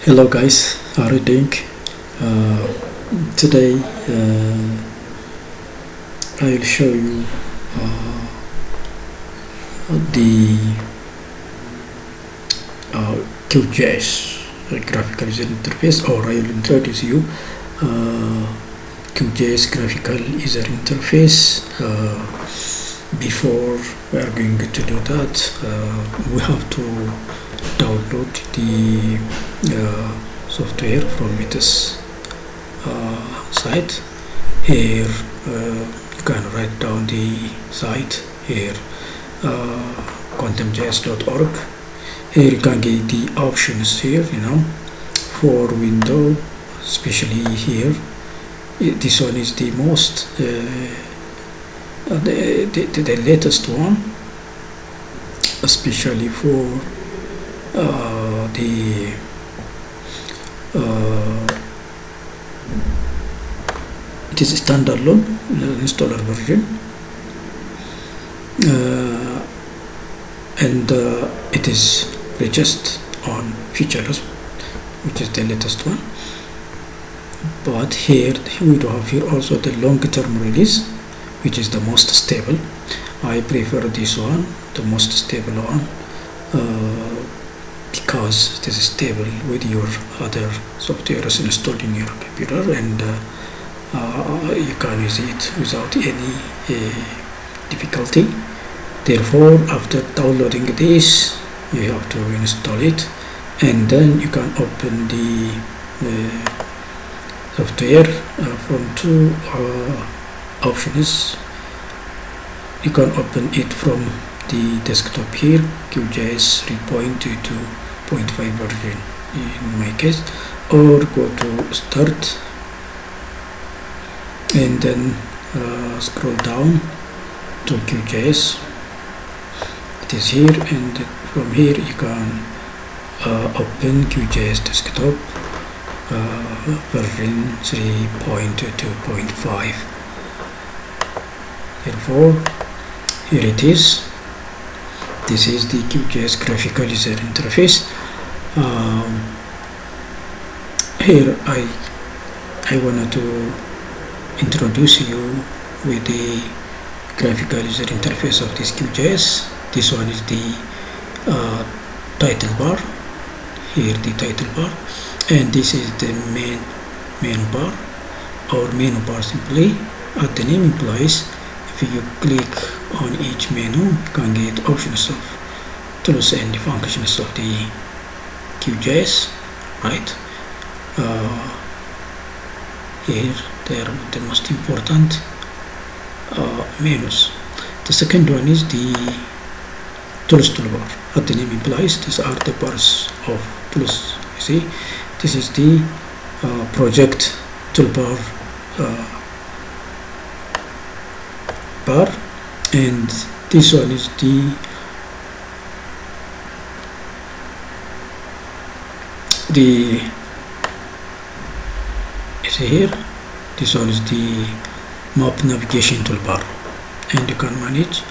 Hello guys, how are you doing? Today I will show you the QGIS graphical user interface, or I will introduce you QGIS graphical user interface. Before we are going to do that, we have to download the software from its site. Here you can write down the site here, contentjs.org. Here you can get the options here, for window, especially here. This one is the most the latest one, especially for it is a standalone installer version, and it is just on features, which is the latest one. But here we do have here also the long-term release, which is the most stable. I prefer this one, the most stable one, because it is stable with your other softwares installed in your computer, and you can use it without any difficulty. Therefore, after downloading this, you have to install it, and then you can open the software from two options. You can open it from the desktop here, QGIS 3.22.5 version in my case, or go to start and then scroll down to QGIS. It is here, and from here you can open QGIS desktop version 3.22.5. Therefore, here it is. This is the QGIS graphical user interface. Here I wanted to introduce you with the graphical user interface of this QGIS. This one is the title bar. Here the title bar, and this is the menu bar, or menu bar simply. As the name implies, if you click on each menu, you can get options of tools and functions of the QGIS, right? Here they are the most important menus. The second one is the tools toolbar. As the name implies, these are the bars of tools. You see, this is the project toolbar bar, and this one is the you see here, this one is the map navigation toolbar, and you can manage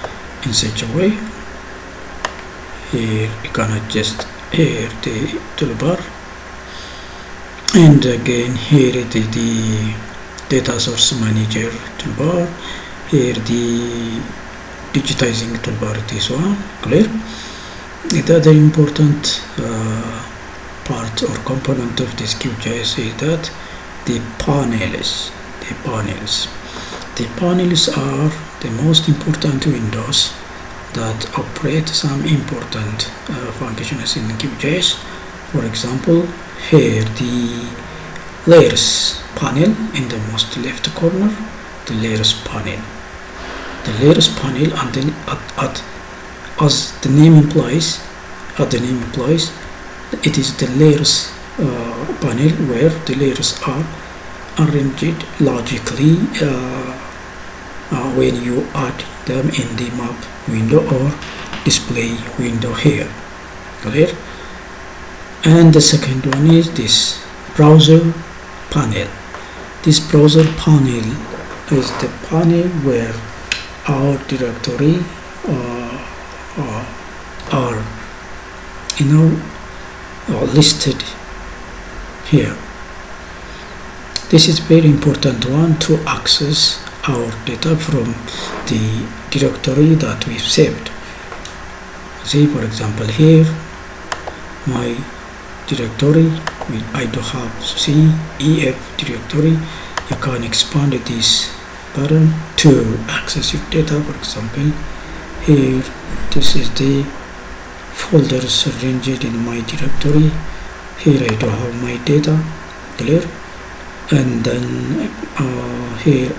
in such a way. Here you can adjust here the toolbar, and again here it is the data source manager toolbar. Here the digitizing toolbar, this one, clear. The other important part or component of this QGIS is that the panels are the most important windows that operate some important functions in QGIS. For example, here the layers panel in the most left corner, the layers panel, and then as the name implies, it is the layers panel where the layers are arranged logically when you add them in the map window or display window here, clear. And the second one is this browser panel. This browser panel is the panel where our directory are listed here. This is very important one to access our data from the directory that we've saved. See, for example, here my directory, I do have CEF directory. You can expand this button to access your data. For example, here this is the folders arranged in my directory. Here I do have my data, clear, and then here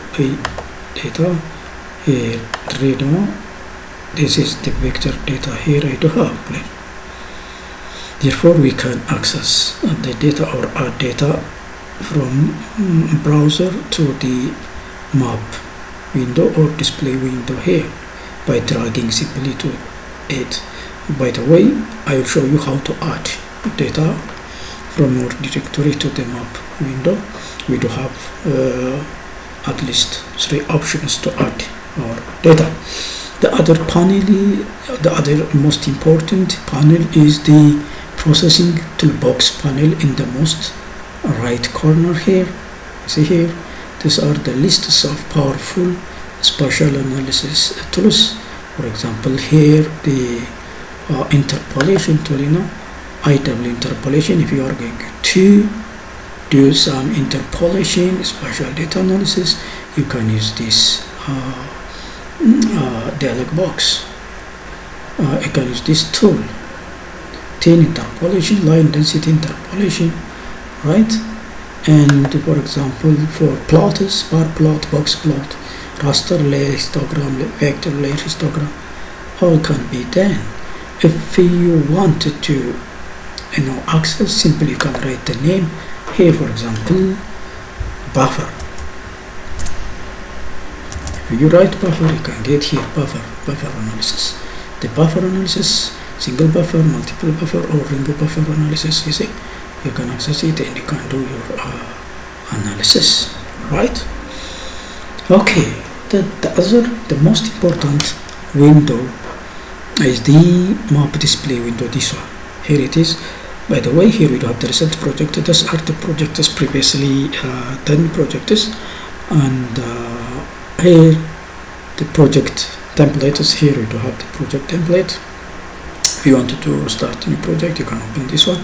data, here reader. This is the vector data. Here I do have, clear. Therefore, we can access the data or add data from browser to the map window or display window here by dragging simply to it. By the way, I will show you how to add data from our directory to the map window. We do have at least 3 options to add our data. The other panel, the other most important panel is the processing toolbox panel in the most right corner here. See here, these are the lists of powerful spatial analysis tools. For example, here the interpolation tool, IW interpolation. If you are going to do some interpolation spatial data analysis, you can use this dialog box. You can use this tool, thin interpolation, line density interpolation, right? And for example, for plotters, bar plot, box plot, raster layer histogram, vector layer histogram, all can be done. If you wanted to access, simply you can write the name here. For example, buffer. If you write buffer, you can get here buffer analysis. The buffer analysis, single buffer, multiple buffer, or ring buffer analysis. You see, you can access it and you can do your analysis, right? Okay, the most important window is the map display window. This one here it is. By the way, here we do have the result project. These are the projects previously done projects, and here the project template is here. We do have the project template. If you wanted to start a new project, you can open this one.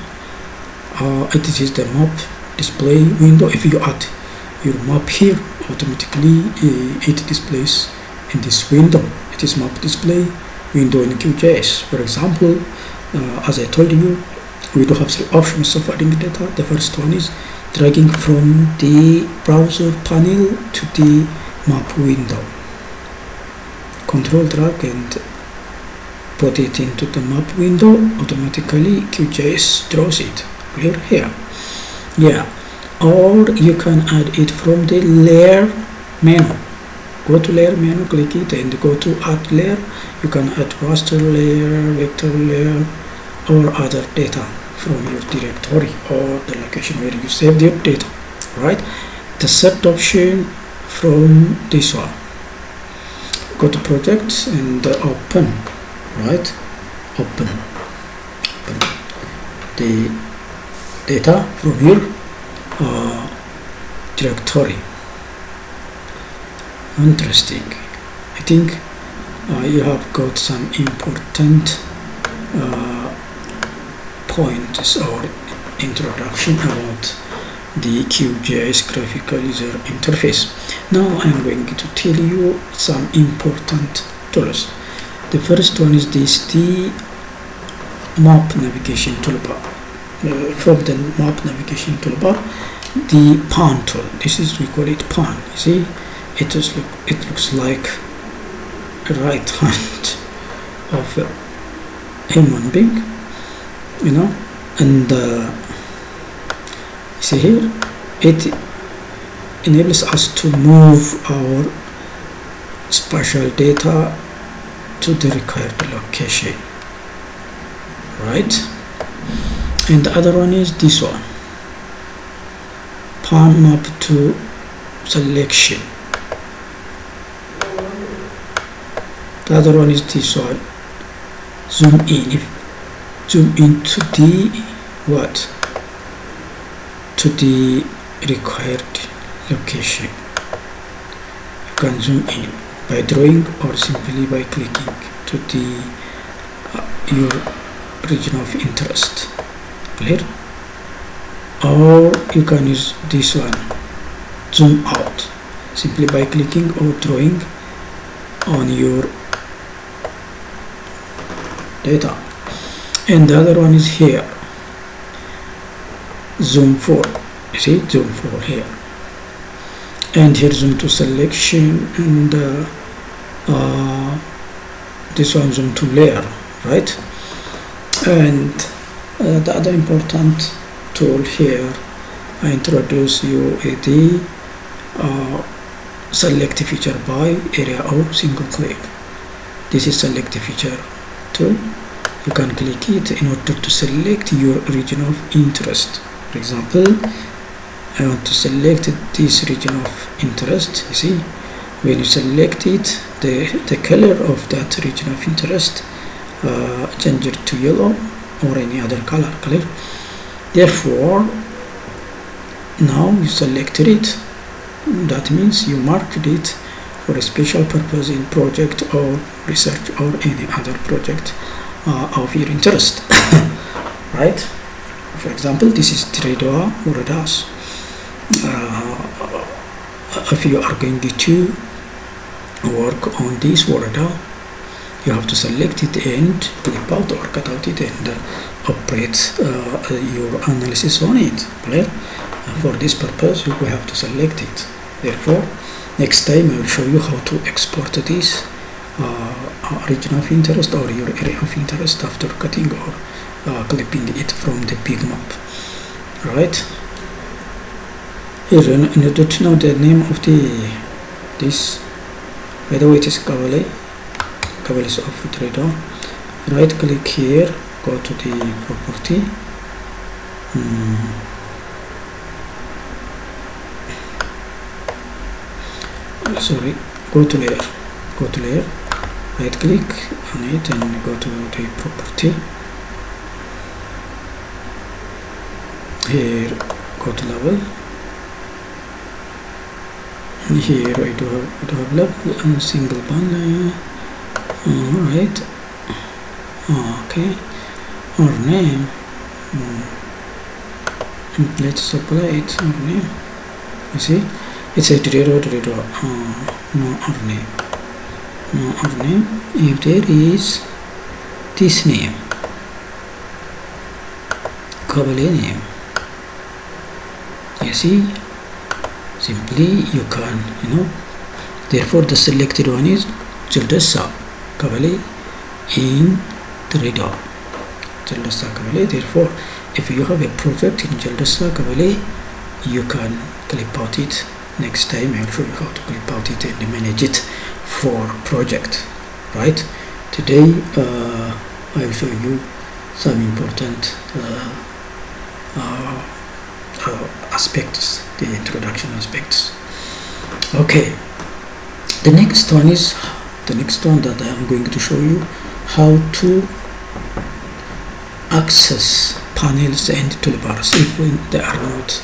This is the map display window. If you add your map here, automatically it displays in this window. It is map display window in QGIS. For example, as I told you, we do have 3 options of adding data. The first one is dragging from the browser panel to the map window. Control drag and put it into the map window. Automatically QGIS draws it. Clear here. Yeah. Or you can add it from the layer menu. Go to layer menu, click it, and go to add layer. You can add raster layer, vector layer, or other data from your directory or the location where you saved your data, right? The third option from this one, go to projects and open, right? Open the data from your directory. Interesting. I think you have got some important points or introduction about the QGIS graphical user interface. Now I'm going to tell you some important tools. The first one is the map navigation toolbar. From the map navigation toolbar, the pan tool. This is, we call it pan. You see, it looks like a right hand of a human being, and you see here, it enables us to move our spatial data to the required location, right? And the other one is this one, pan map to selection. The other one is this one, zoom in. Zoom into the to the required location. You can zoom in by drawing or simply by clicking to the your region of interest. Clear? Or you can use this one, zoom out, simply by clicking or drawing on your data. And the other one is here, zoom 4. You see, zoom 4 here, and here zoom to selection, and this one zoom to layer, right? And the other important tool here, I introduce you the select feature by area or single click. This is select feature tool. You can click it in order to select your region of interest. For example, I want to select this region of interest. You see, when you select it, the color of that region of interest change it to yellow or any other color. Clear? Therefore, now you selected it. That means you marked it for a special purpose in project or research or any other project of your interest. Right? For example, this is Trade-off Waradas. If you are going to work on this Warada, you have to select it and clip out or cut out it and operate your analysis on it. Clear? For this purpose, we have to select it. Therefore, next time I will show you how to export this region of interest or your area of interest after cutting or clipping it from the big map. Right? Here, in order to know the name of this, by the way, it is Kavale of Trader. Right click here, go to the property. Sorry, go to layer, right click on it and go to the property. Here, go to level. Here I do have level and single band. Alright. Okay. Our name. Let's apply it. Our name. You see, it's a Trado. No, our name. No, our name. If there is this name, Kabale name, you see, simply you can, therefore the selected one is Jaldasa Kabale in Trado. Jaldasa Kabale. Therefore, if you have a project in Jaldasa Kabale, you can clip out it. Next time I'll show you how to clip out it and manage it for project. Right? Today I will show you some important aspects, the introduction aspects. Okay, the next one that I am going to show you how to access panels and toolbars if they are not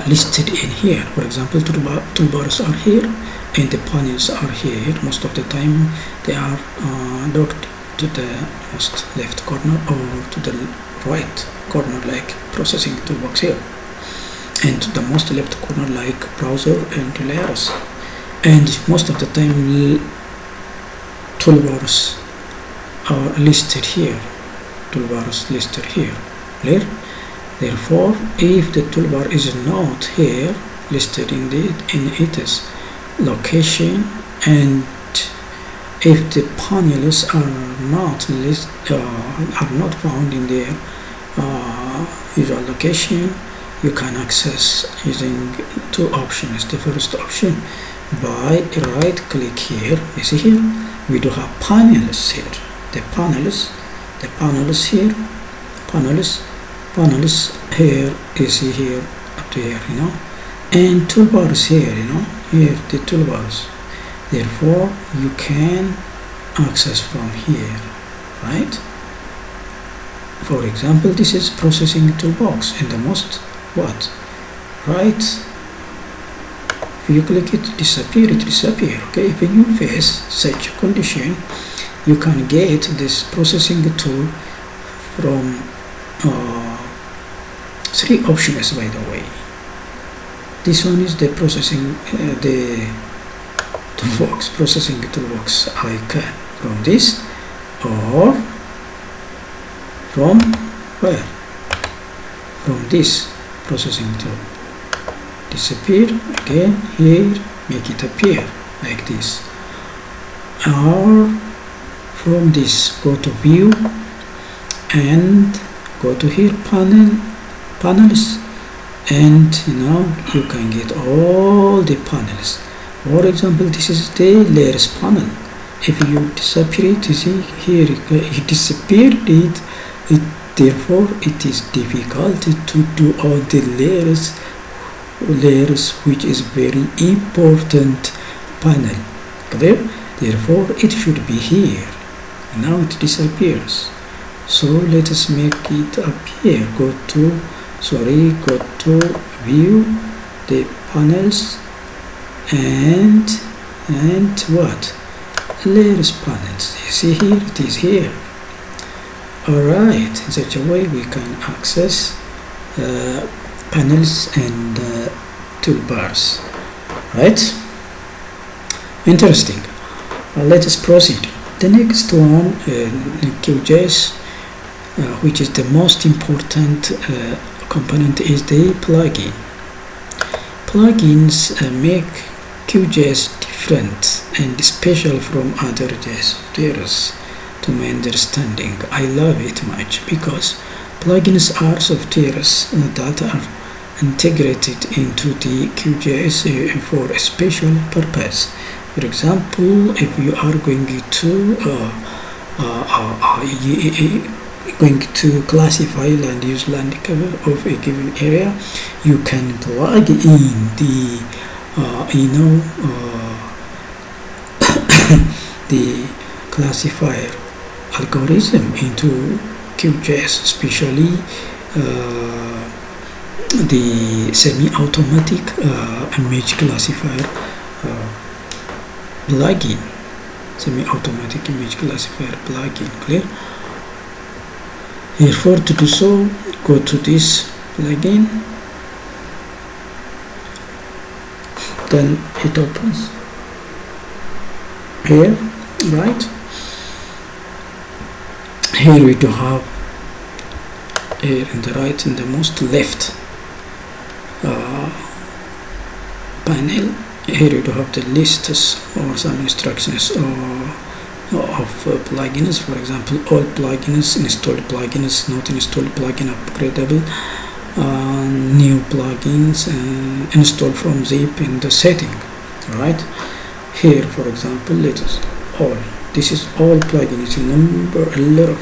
listed in here. For example, toolbars are here and the panels are here. Most of the time they are docked to the most left corner or to the right corner, like processing toolbox here, and to the most left corner like browser and layers. And most of the time toolbars are listed here. Toolbars listed here. Clear? Therefore, if the toolbar is not here listed in its location, and if the panels are not found in their usual location, you can access using two options. The first option, by right click here. You see here we do have panels here. The panels here, panels here, you see here up to here, and toolbars here, here the toolbars. Therefore you can access from here, right? For example, this is processing toolbox, and the most right? If you click it disappear, it disappear. Okay, if you face such a condition, you can get this processing tool from three options, by the way. This one is the processing the toolbox, processing toolbox icon from this, or from where? From this processing tool. Disappear again here, make it appear like this, or from this go to view and go to here panels, and now you can get all the panels. For example, this is the layers panel. If you disappear it, you see here it disappeared it, therefore it is difficult to do all the layers, which is very important panel. Clear? Therefore it should be here. Now it disappears. So let us make it appear. Go to view the panels and what? Layers panels. You see here, it is here. Alright, in such a way we can access panels and toolbars, right? Interesting. Let us proceed. The next one in QGIS, which is the most important component, is the plugin. Plugins make QGIS different and special from other JS softwares. To my understanding, I love it much because plugins are softwares that are integrated into the QGIS for a special purpose. For example, if you are going to classify land use, land cover of a given area, you can plug in the the classifier algorithm into QGIS, especially the semi-automatic image classifier plugin, semi-automatic image classifier plugin. Clear? Therefore, to do so, go to this plugin, then it opens here, right? Here we do have here in the right, in the most left panel, here you do have the lists or some instructions of plugins. For example, all plugins, installed plugins, not installed plugin, upgradable, new plugins, installed from zip in the setting. Right here, for example, let us all. This is all plugins. A lot of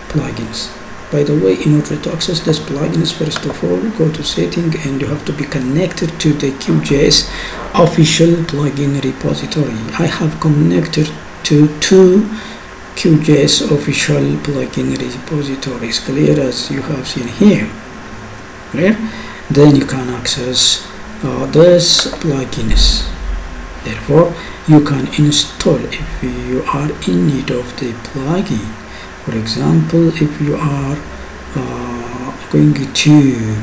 plugins. By the way, in order to access this plugins, first of all, go to setting and you have to be connected to the QGIS official plugin repository. I have connected to two QGIS official plugin repositories, clear, as you have seen here. Clear? Then you can access these plugins. Therefore, you can install if you are in need of the plugin. For example, if you are going to,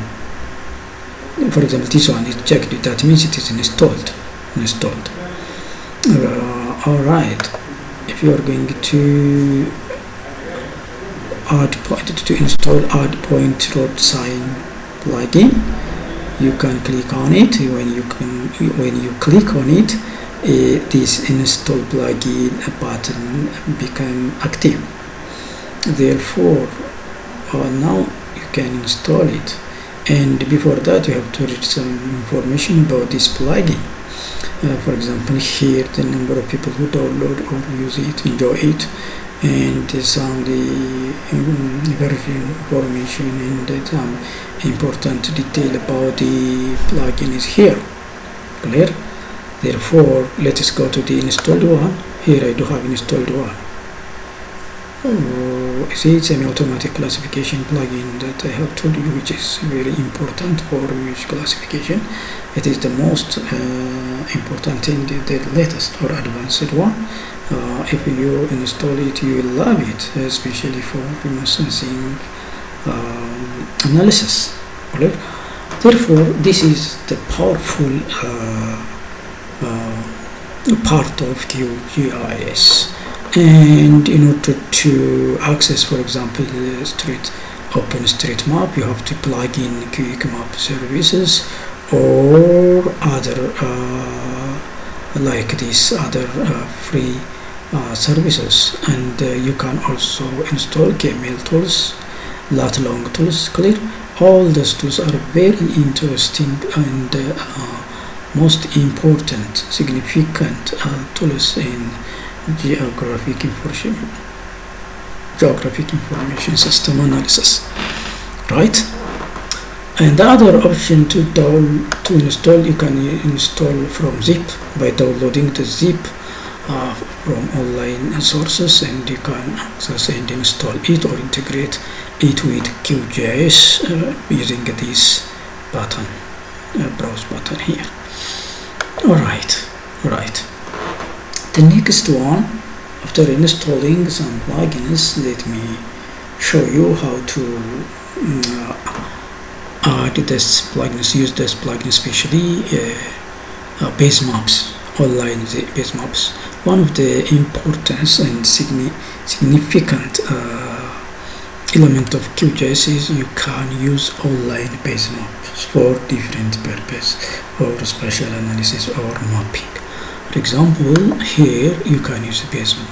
for example, this one is checked, that means it is installed. Alright, if you are going to add point to install add point road sign plugin, you can click on it. When you click on it, this install plugin button become active. Therefore, now you can install it, and before that you have to read some information about this plugin. For example, here the number of people who download or use it, enjoy it, and some the version information and some important detail about the plugin is here. Clear? Therefore, let us go to the installed one. Here I do have installed one. see semi-automatic classification plugin that I have told you, which is very important for image classification. It is the most important thing, the latest or advanced one. If you install it, you will love it, especially for remote sensing analysis. Right? Therefore, this is the powerful part of QGIS. And in order to access, for example, the OpenStreetMap, you have to plug in Quick Map services or other like these other free services. And you can also install KML tools, lat long tools, clear. All those tools are very interesting and most important, significant tools in geographic information system analysis, right? And the other option to install, you can install from zip by downloading the zip from online sources, and you can access and install it or integrate it with QGIS using this button, browse button here. All right. The next one, after installing some plugins, let me show you how to add this plugins, use this plugin, especially base maps, online base maps. One of the importance and significant element of QGIS is you can use online base maps for different purpose, or spatial analysis or mapping. For example, here you can use base map.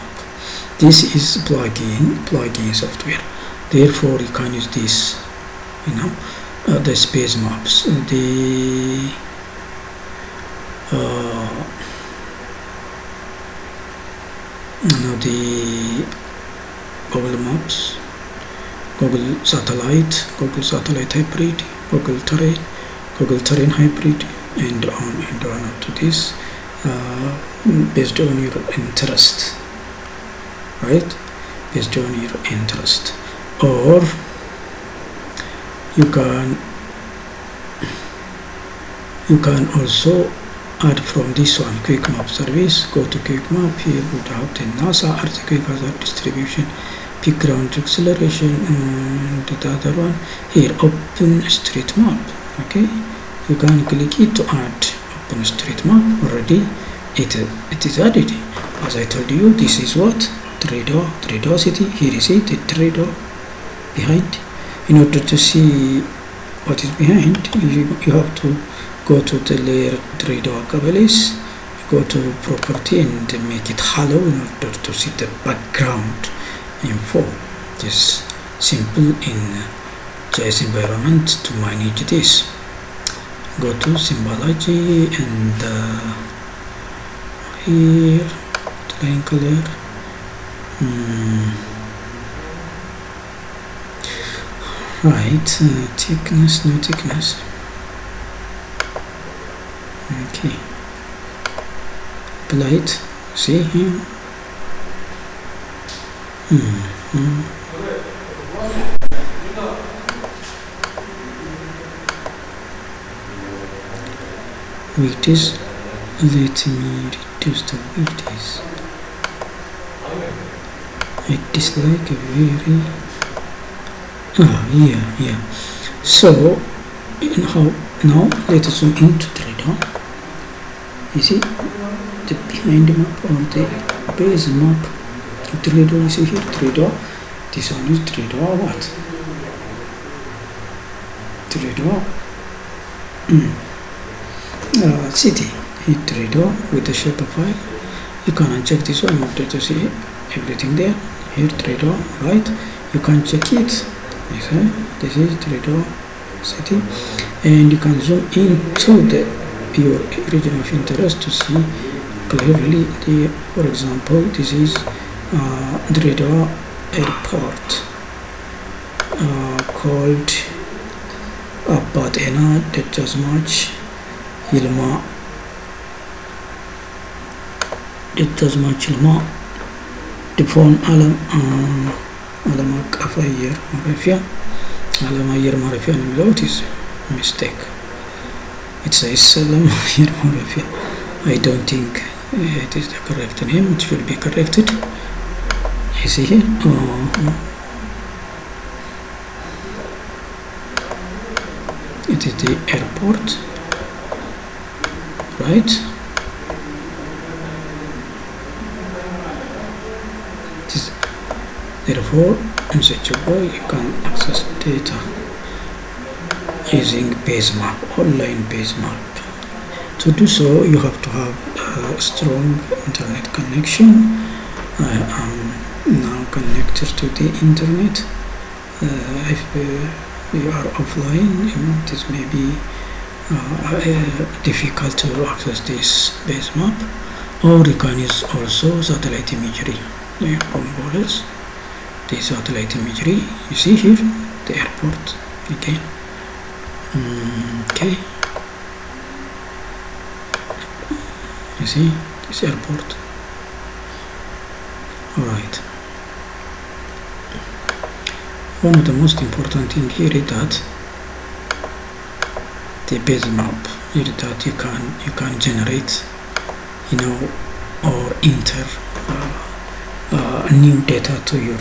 This is plugin software. Therefore, you can use this, the base maps. The Google Maps, Google Satellite Hybrid, Google Terrain Hybrid, and on to this, based on your interest, right? Based on your interest. Or you can also add from this one, Quick Map service. Go to Quick Map. Here we have the NASA earthquake hazard distribution, peak ground acceleration, and the other one here, OpenStreetMap. Okay, you can click it to add OpenStreetMap. Already it is added. As I told you, this is what Trade City. Here is it, the Trade behind. In order to see what is behind, you have to go to the layer Trade Cabalis, go to property and make it hollow in order to see the background info. Just simple in JS environment to manage this. Go to symbology and here line color. Right, thickness, no thickness. Okay, plate, see here. Weightage, let me reduce the weightage. I dislike a very yeah. So now let us zoom into Trader. You see the behind map or the base map. Trader, you see here Trader. This one is Trader what? Trader city. Hit Trader with the shape file. You can uncheck this one in order to see everything there. Here Trader, right? You can check it. This is Trader city, and you can zoom into your region of interest to see clearly. For example, this is Trader airport called Batena Detazmach Ilma. The phone alarm ዓለም አቀፍ አየር ማረፊያ ዓለም አየር ማረፊያ ነው የሚለው it is mistake. It says ዓለም አየር ማረፊያ. I don't think it is the correct name. It should be corrected. You see here? It is the airport, right? Therefore, in such a way, you can access data using base map, online base map. To do so, you have to have a strong internet connection. I am now connected to the internet. If you are offline, it is maybe difficult to access this base map, or you can use also satellite imagery from borders. The satellite imagery, you see here the airport again. Okay, you see this airport. Alright, one of the most important thing here is that the base map is that you can generate, or enter new data to your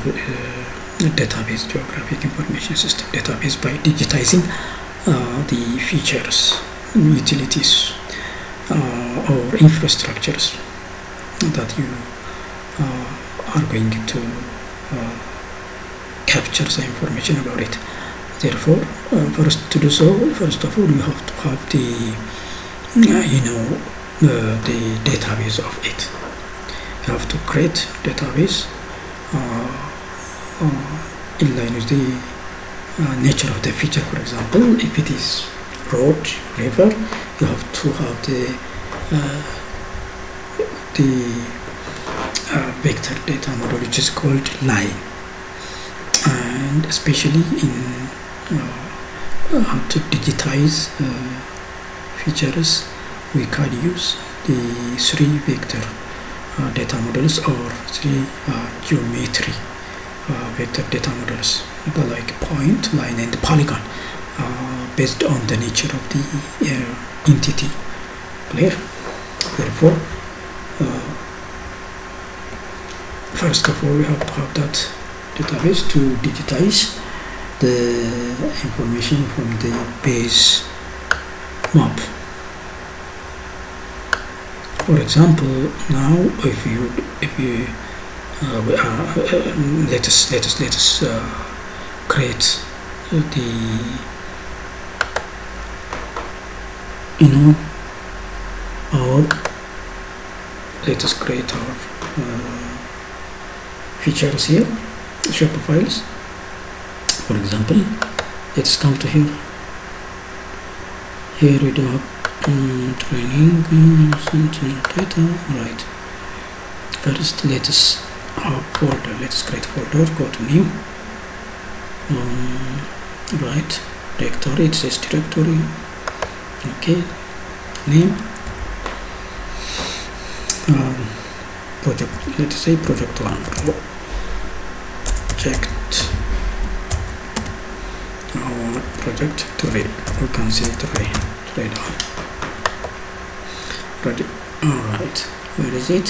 database, geographic information system database, by digitizing the features, utilities, or infrastructures that you are going to capture the information about it. Therefore, to do so, first of all, you have to have the the database of it. You have to create database in line with the nature of the feature. For example, if it is road, river, you have to have the vector data model, which is called line. And especially in how to digitize features, we can use the 3 vector data models, or 3 geometry vector data models, like point, line, and polygon, based on the nature of the entity. Clear? Therefore, first of all, we have to have that database to digitize the information from the base map. For example, now if you let us create the let us create our features here, shape files. For example, let's come to here. Here we do have training sentinel data. Right, first let us have folder. Let us create folder. Go to new, right, directory. It says directory. Okay, name, project. Let us say project 1. Project 3. We can say 3. Trade on. Ready. Alright, where is it?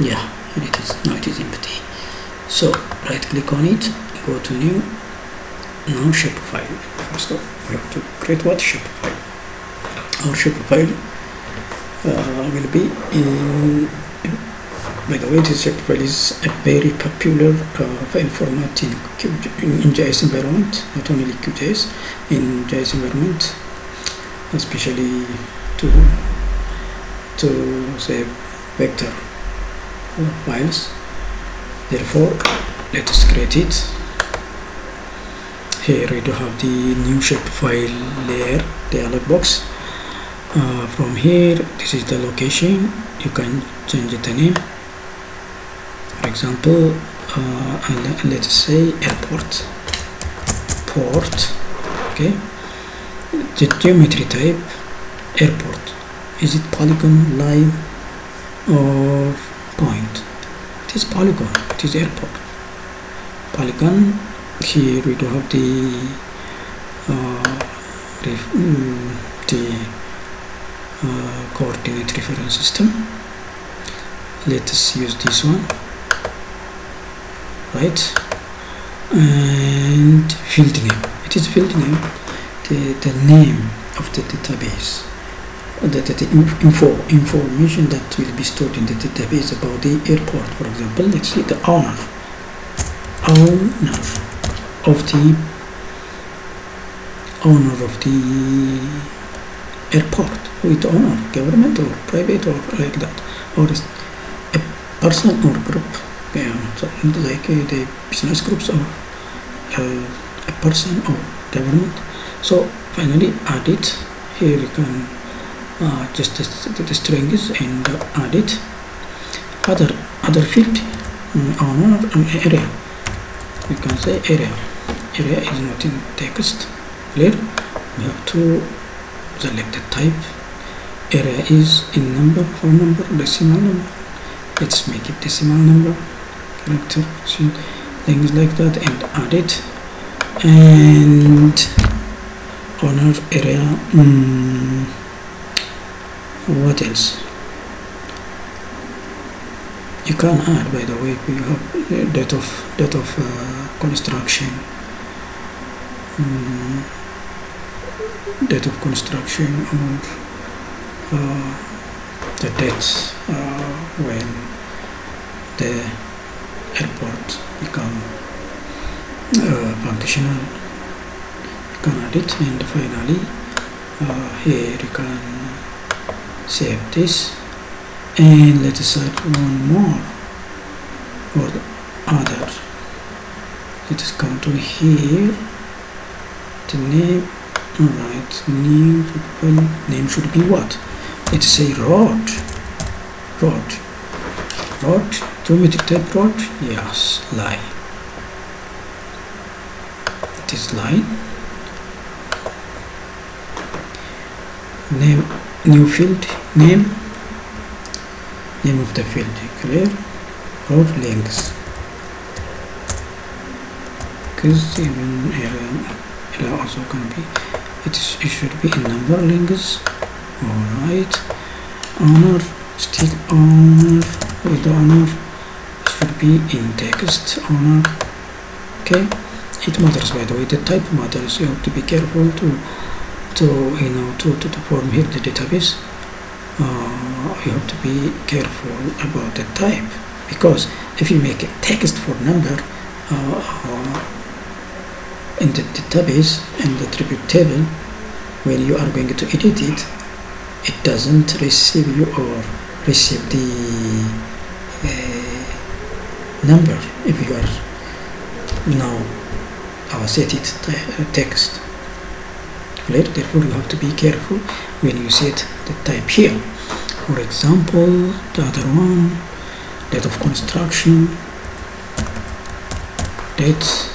Yeah, here it is. Now it is empty. So right click on it, go to new. Now shape file. First of all, we have to create what? Shape file. Our shape file will be in, by the way, this shape file is a very popular file format in JS environment, not only QJS, in JS environment, especially to save vector files. Therefore, let us create it. Here we do have the new shape file layer dialog box. From here, this is the location. You can change the name. For example, let's say airport, port. Okay, the geometry type airport. Is it polygon, line, or point? It is polygon, it is airport. Polygon, here we do have the coordinate reference system. Let us use this one, right? And field name, it is field name, the name of the database, the information that will be stored in the database about the airport. For example, let's see the owner of the airport. With owner, government or private or like that, or a person or group, so like the business groups or a person or government. So finally add it. Here you can just the strings and add it. Other field, owner and area. We can say area is not in text. Clear? We have to select the type. Area is in number, phone number, decimal number. Let's make it decimal number, character, things like that, and add it. And owner, area, what else? You can add, by the way, you have date of construction, date of construction, or the dates when the airport become functional. You can add it, and finally here you can save this, and let us add one more or other. Let us come to here, the name. Alright, new name should be what? Let's say road, geometric type road. Yes, line. It is line. Name, new field, name of the field. Clear? Road length. Because even area also can be. It should be in number lengths. Alright, owner, still owner, with owner should be in text, owner. Okay, it matters, by the way, the type matters. You have to be careful to form here the database. You have to be careful about the type, because if you make a text for number in the database, in the attribute table, when you are going to edit it, it doesn't receive you or receive the number if you are now set it text. Therefore you have to be careful when you set the type here. For example, the other one, date of construction, date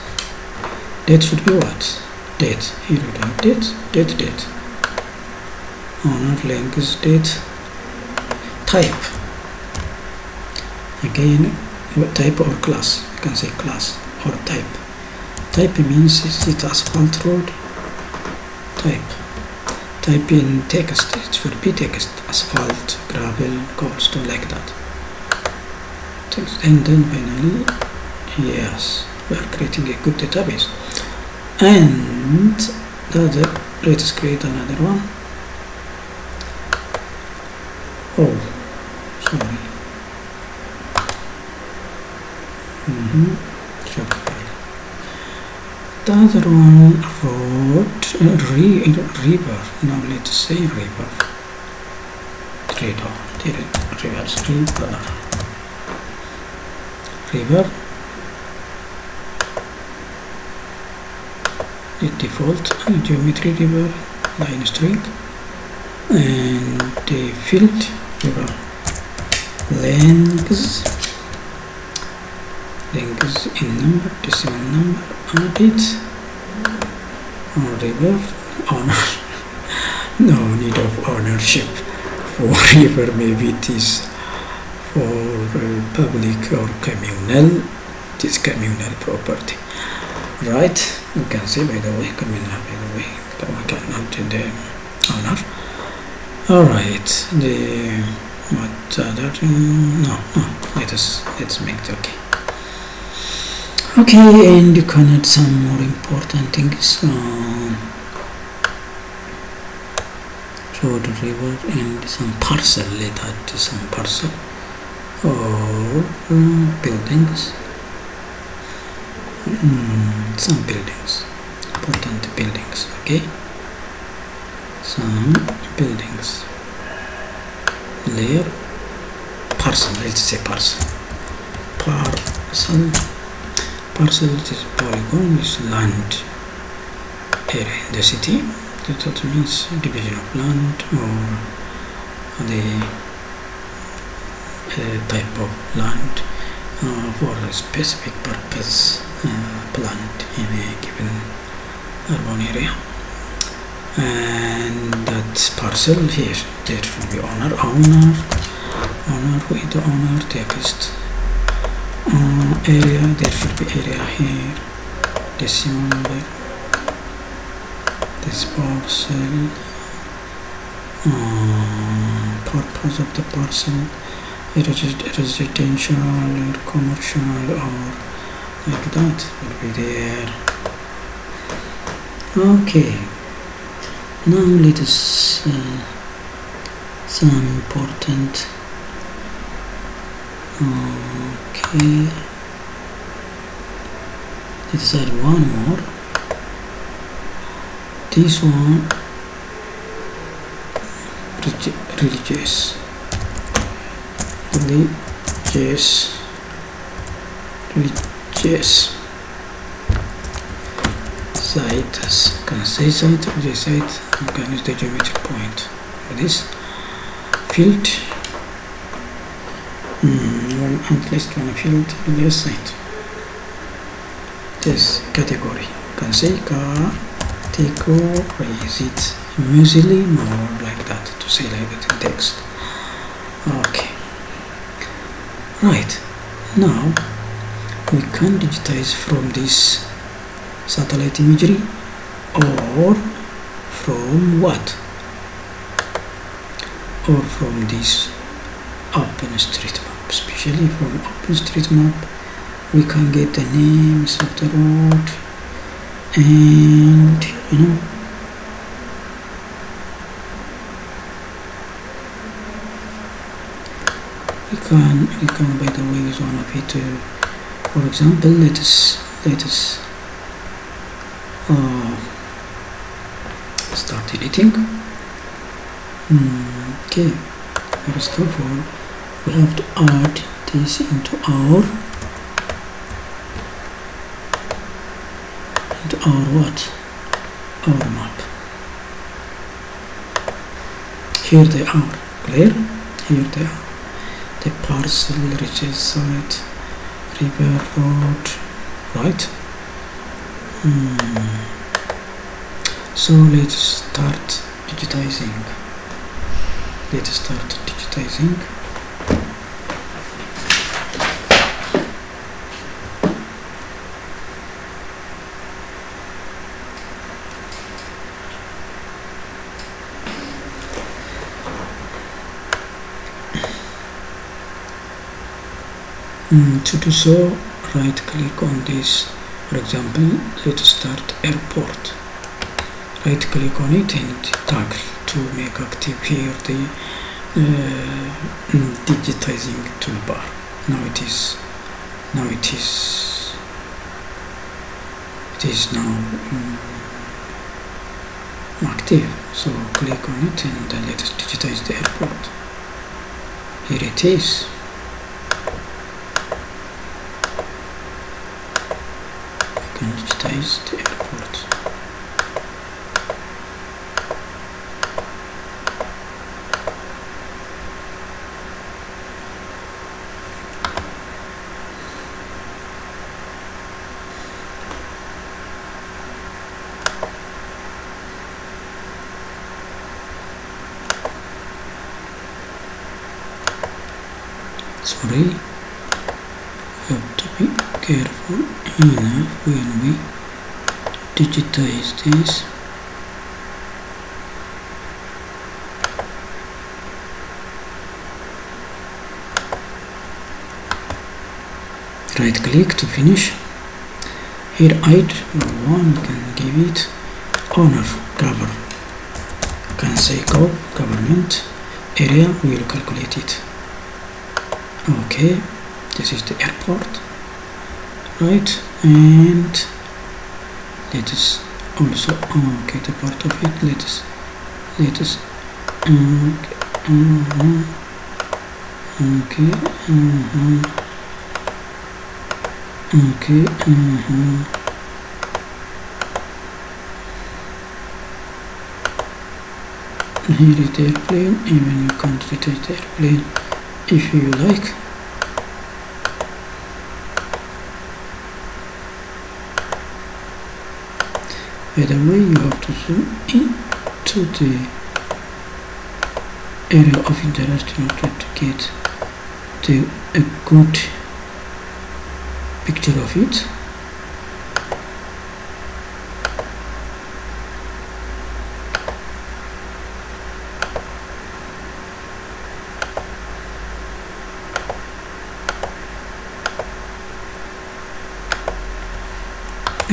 should be what? Date. Here we have date. Owner, length, date. Type. Again, what type or class? You can say class or type. Type means is it asphalt road? Type in text. It should be text. Asphalt, gravel, cobblestone, like that. Text. And then finally, yes, we are creating a good database. And let us create another one. Oh, sorry. Shop file. The other one, road, river. Now let's say river. River. The default geometry river, line string, and the field river length in number, decimal number, add it. River owner. No need of ownership for river. Maybe it is for public or communal. It is communal property, right? We can say, by the way, communal, by the way, that we cannot the owner. All right, the what other? No, let's make it okay. Okay, and you can add some more important things. Road, river, and some parcel. Let's add some parcel or buildings. Some buildings, important buildings. Okay, some buildings. Layer parcel. Let's say parcel. Parcel is polygon, is land area in the city. That means division of land or the type of land for a specific purpose planned in a given urban area. And that parcel here, there should be owner with the owner text. Area, there should be area here, decimal number, this parcel, purpose of the parcel, residential or commercial or like that will be there. Okay, now let us some important. Okay, let's add one more. This one, religious site. Can I say site? Religious site. You can use the geometric point for this field. At least one field religious site. This category. Can say category. Is it Muslim or like that? To say like that in text. Okay. Right. Now we can digitize from this satellite imagery or from what? Or from this OpenStreetMap. Especially from OpenStreetMap we can get the names of the road and we can by the way use one of it. For example, let us start editing. Okay, first of all we have to add this into our map. Here they are. Clear? Here they are. The parcel, reaches site, river, road, right? So let's start digitizing. To do so, right click on this. For example, let's start airport. Right click on it and toggle to make active here the digitizing toolbar. Now it is now active. So click on it and let us digitize the airport. Here it is. We can digitize the airport. Sorry, have to be careful enough when we digitize this. Right click to finish. Here item 1 we can give it owner cover. Can say government area, we will calculate it. Okay, this is the airport, right? And let us also okay the part of it. Let us here is the airplane. Even you can rotate the airplane if you like. By the way, you have to zoom into the area of interest in order to get a good picture of it.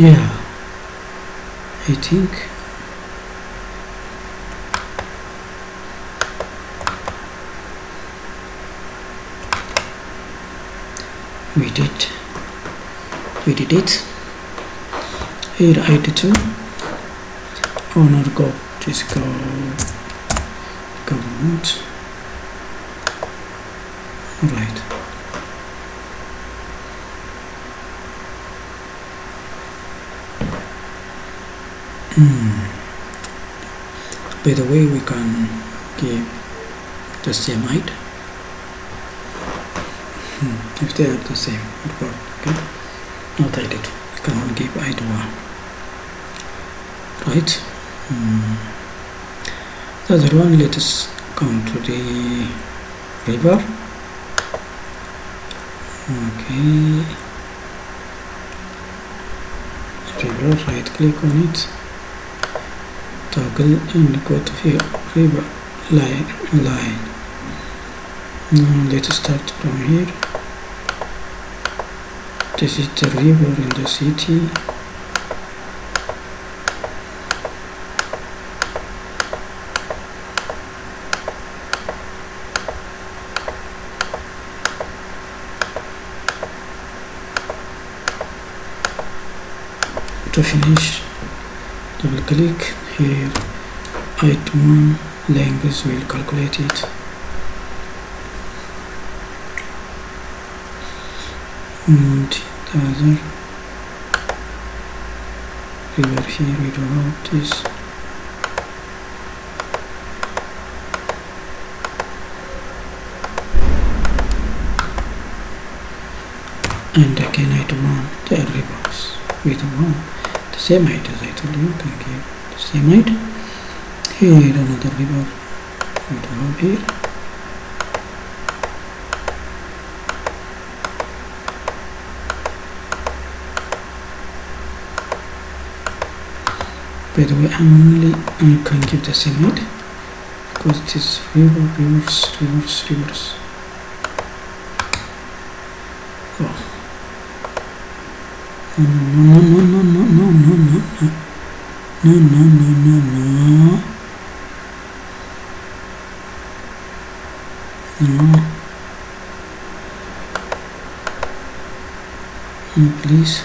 Yeah, I think we did it. Here I did too. Owner go just go government, right. By the way, we can give the same height if they are the same. Okay, not height 2. You can give height 1, right? The other one, let us come to the river. Okay, river, right click on it, toggle and go to here, river line. Now let's start from here. This is the river in the city. To finish, double click here, item 1 language will calculate it. And the other river here we do have this. And again item 1, the rivers with 1. The same height as I told you, can give the same height. Here another river we do have here. By the way, I can give the same height because it is rivers. Oh. No, please.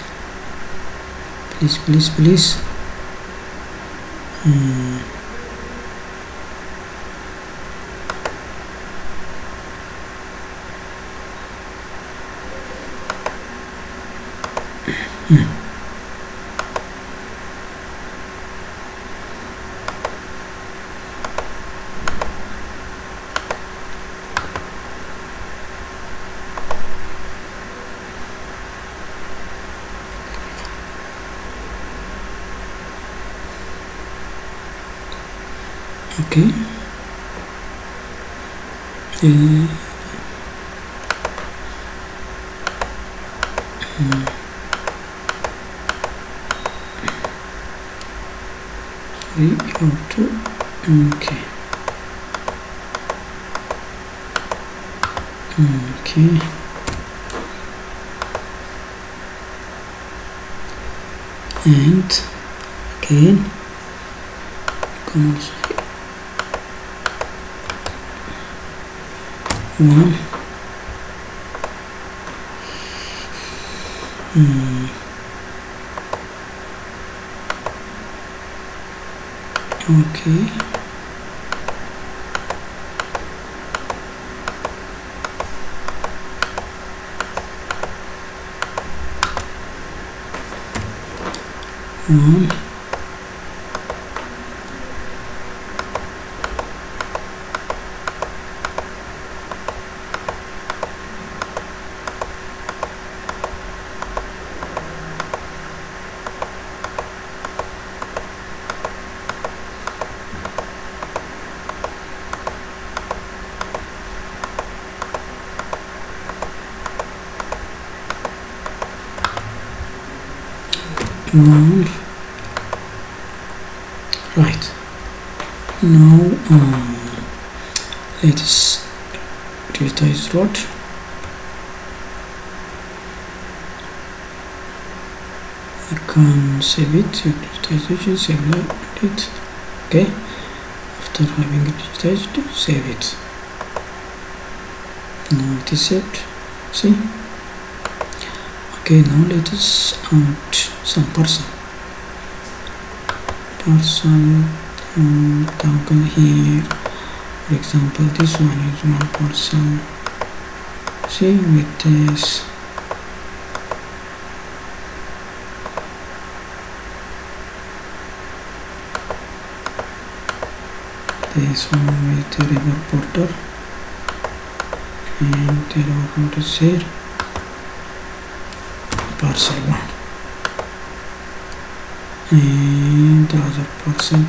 Okay. sorry, you have to okay. And again come also one okay. One one right now let us digitize rod. You can save it, your digitization, save it. Okay, after having it digitized, save it. Now it is saved. See? Okay, now let us add some parcel toggle here. For example, this one is one parcel. See, with this one with the river border, and there are what is here, parcel 1, and the other parcel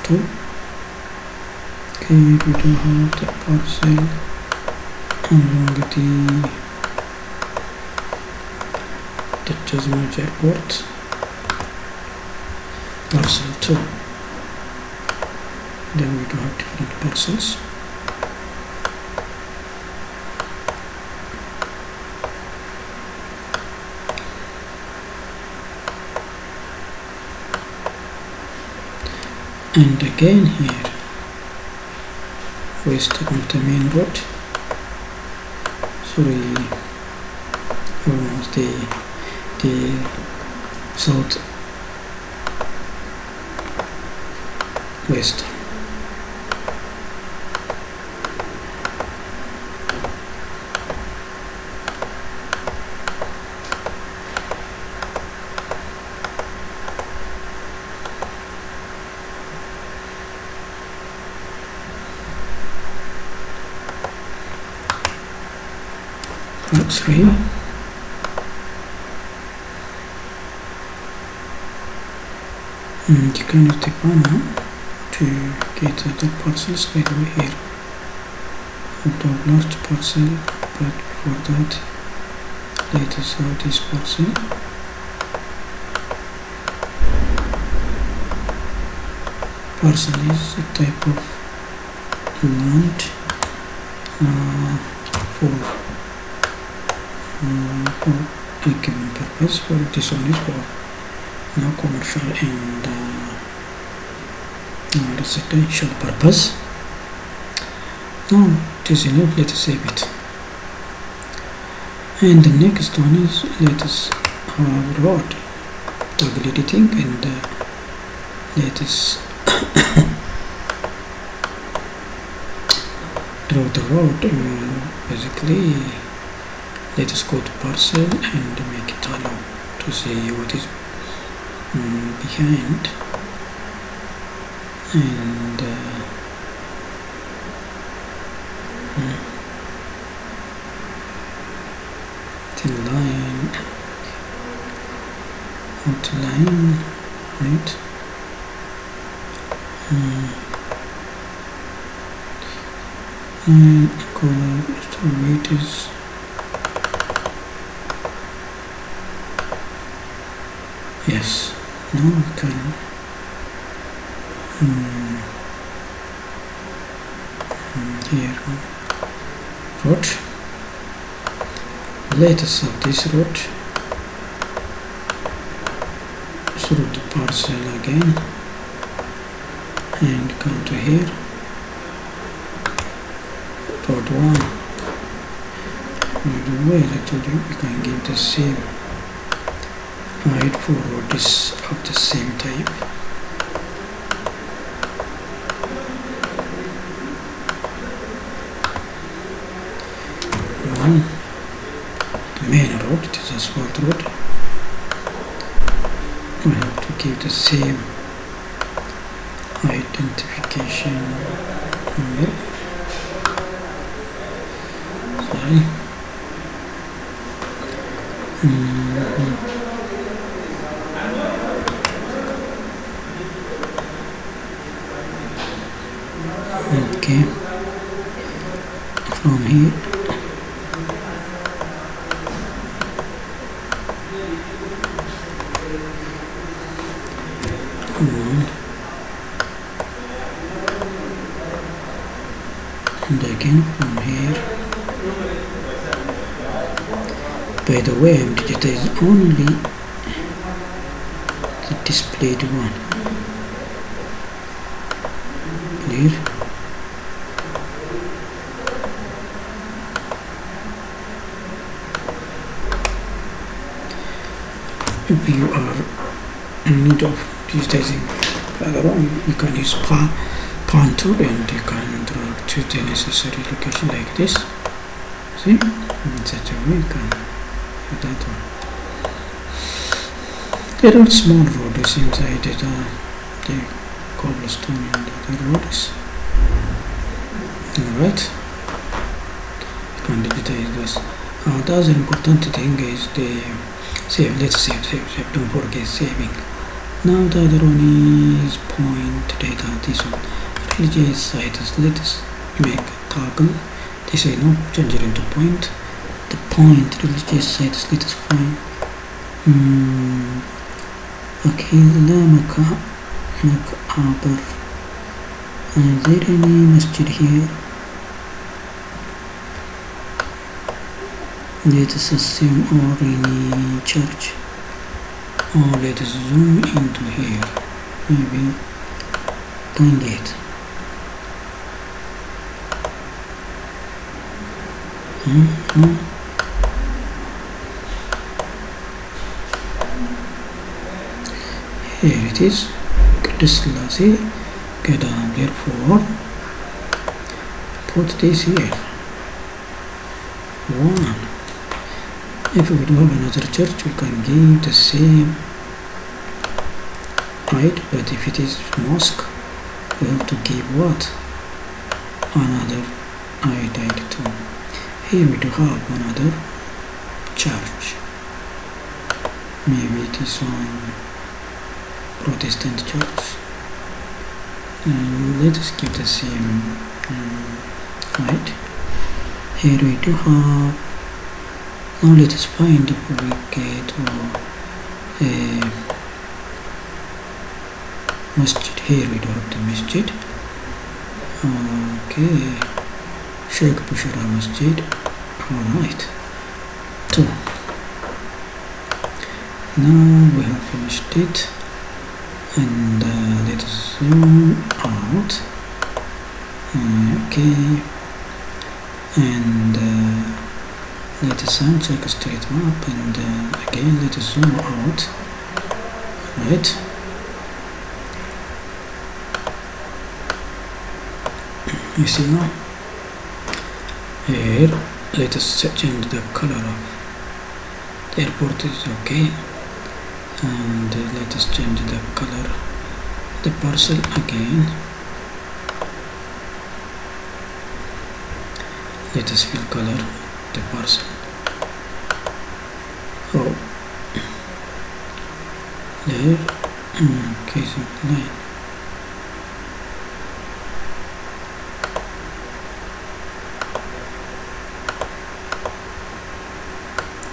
2. Okay, we do have the parcel along the Jasmine airport, parcel 2. Then we do have different parcels. And again here, west of the main road, sorry, almost the south west. Three. And you can use the panel to get the parcels by the way here. Out large parcel, but before that, let us have this parcel. Parcel is a type of land for a given purpose. For this one is for now commercial and residential purpose. Now it is enough, let us save it. And the next one is, let us have road toggle editing, and let us draw the road. Basically, let us go to parcel and make it hollow to see what is behind, and the line, outline, right? And color, so weight is Yes, now we can here road. Let us have this road through the parcel again and come to here, road 1. By the way, I told you we can give the same height for roads of the same type. One main road, it is asphalt road. We have to give the same identification number. Sorry. Okay. From here. And again from here. By the way, I'm digitizing only the displayed one. Clear? If you are in need of digitizing further on, you can use pan tool and you can drag to the necessary location like this. See? In such a way you can do that one. There are small roads inside it, the cobblestone and the other roads. Alright. You can digitize this. The other important thing is the save. Let's save. Don't forget saving. Now the other one is point data. This one. Religious sites. Let us make a toggle. This way, no, change it into point. The point religious sites. Let us find. Okay, La Makabar. Is there any masjid here? Let us assume or any church. Or let us zoom into here. Maybe find it. Here it is. Qudus Selassie Gadam. Therefore, put this here. 1. If we do have another church, we can give the same height, but if it is mosque, we have to give what? Another height too. Here we do have another church. Maybe it is one Protestant church. Let us give the same height. Here we do have. Now let us find if we get a masjid. Here we do have the masjid. Okay, Sheikh Bushra Masjid. Alright. 2. Now we have finished it, and let us zoom out. Okay, and let us uncheck a straight map, and again let us zoom out. Right. You see now? Here, let us change the color of the airport is okay, and let us change the color the parcel again. Let us fill color the parcel. Oh, there. Okay, simple line.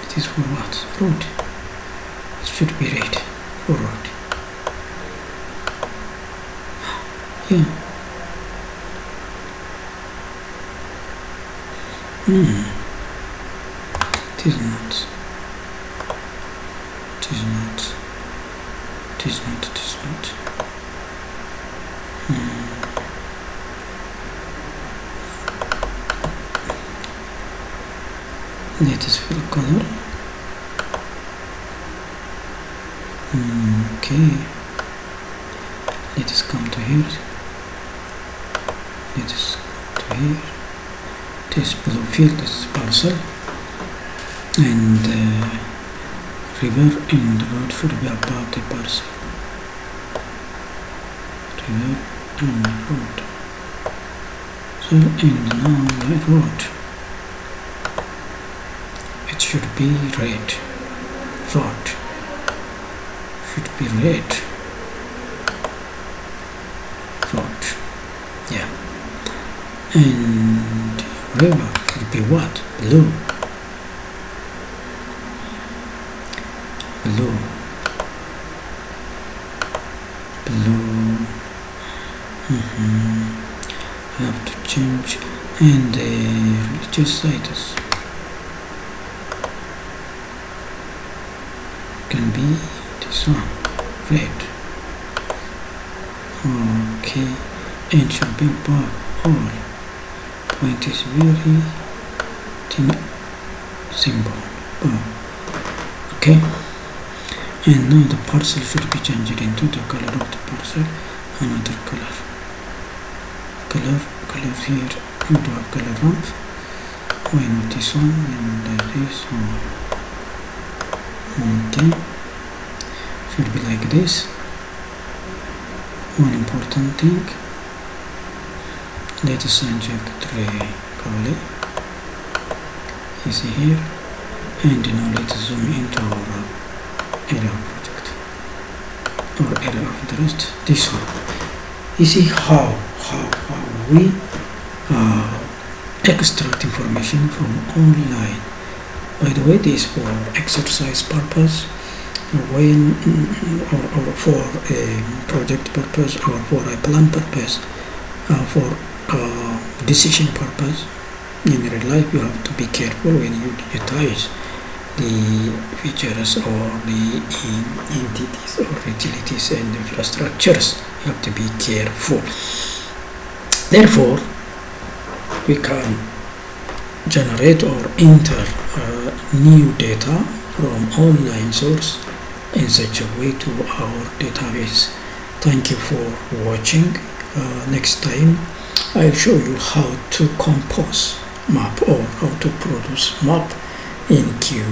It is for what? Road. It should be red. Alright. Yeah. It is not. It is not. It is not. It is not. Let us fill color. Okay. Let us come to here. Let us go to here. This blue field is parcel, and river and road should be above the parcel. River and road. So and now the road. It should be red. Road should be red. Road. Yeah. And river should be what? Blue. Blue. Blue. I have to change. And the religious status can be this one, red. Okay, and should be above all. Point is very thin symbol. Okay, and now the parcel should be changed into the color of the parcel. Another color here. You do have color ramp. Why not this one and this one? Okay, should be like this. One important thing, let us inject the color. You see here, and now let us zoom into our area of project or area of interest. This one. You see how we extract information from online. By the way, this for exercise purpose, when or for a project purpose, or for a plan purpose, for decision purpose. In real life, you have to be careful when you digitize the features or the entities or utilities and infrastructures. You have to be careful. Therefore, we can generate or enter new data from online source in such a way to our database. Thank you for watching. Next time I'll show you how to compose map or how to produce map in Q